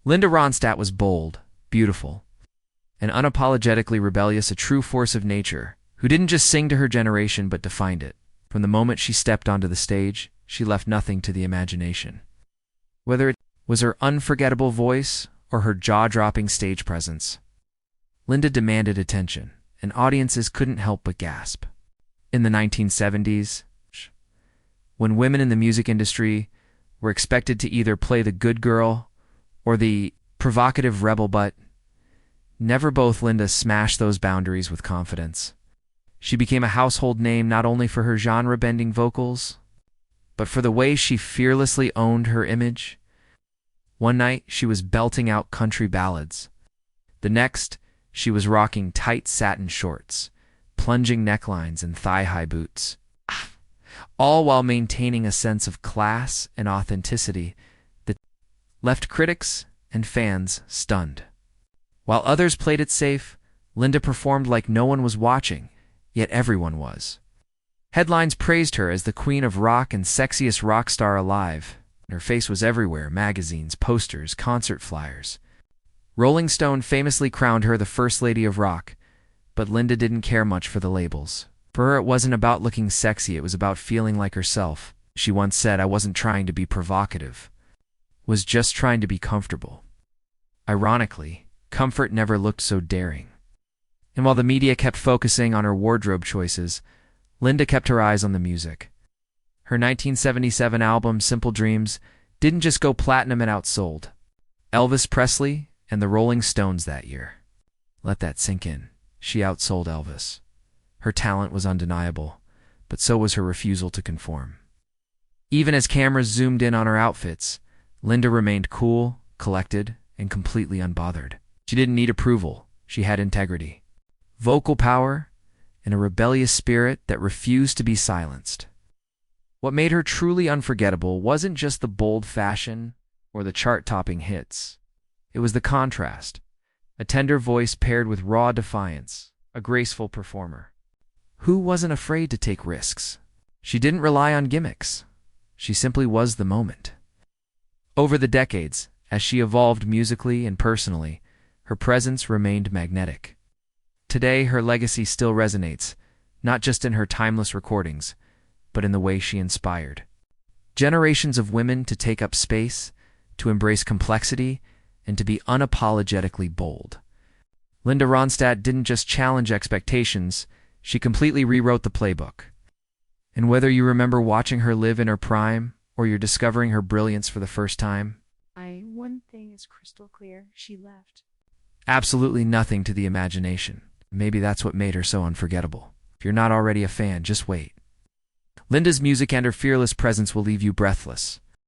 Linda Ronstadt was bold, beautiful, and unapologetically rebellious, a true force of nature, who didn't just sing to her generation but defined it. From the moment she stepped onto the stage, she left nothing to the imagination. Whether it was her unforgettable voice or her jaw-dropping stage presence, Linda demanded attention, and audiences couldn't help but gasp. In the 1970s, when women in the music industry were expected to either play the good girl or the provocative rebel butt, never both, Linda smashed those boundaries with confidence. She became a household name not only for her genre-bending vocals, but for the way she fearlessly owned her image. One night, she was belting out country ballads. The next, she was rocking tight satin shorts, plunging necklines, and thigh-high boots, all while maintaining a sense of class and authenticity that left critics and fans stunned. While others played it safe, Linda performed like no one was watching, yet everyone was. Headlines praised her as the queen of rock and sexiest rock star alive. Her face was everywhere: magazines, posters, concert flyers. Rolling Stone famously crowned her the First Lady of Rock, but Linda didn't care much for the labels. For her, it wasn't about looking sexy, it was about feeling like herself. She once said, "I wasn't trying to be provocative, was just trying to be comfortable." Ironically, comfort never looked so daring. And while the media kept focusing on her wardrobe choices, Linda kept her eyes on the music. Her 1977 album, Simple Dreams, didn't just go platinum and outsold Elvis Presley and the Rolling Stones that year. Let that sink in. She outsold Elvis. Her talent was undeniable, but so was her refusal to conform. Even as cameras zoomed in on her outfits, Linda remained cool, collected, and completely unbothered. She didn't need approval. She had integrity, vocal power, and a rebellious spirit that refused to be silenced. What made her truly unforgettable wasn't just the bold fashion or the chart-topping hits. It was the contrast. A tender voice paired with raw defiance, a graceful performer who wasn't afraid to take risks. She didn't rely on gimmicks. She simply was the moment. Over the decades, as she evolved musically and personally, her presence remained magnetic. Today, her legacy still resonates, not just in her timeless recordings, but in the way she inspired generations of women to take up space, to embrace complexity, and to be unapologetically bold. Linda Ronstadt didn't just challenge expectations, she completely rewrote the playbook. And whether you remember watching her live in her prime, or you're discovering her brilliance for the first time, one thing is crystal clear: she left absolutely nothing to the imagination. Maybe that's what made her so unforgettable. If you're not already a fan, just wait. Linda's music and her fearless presence will leave you breathless.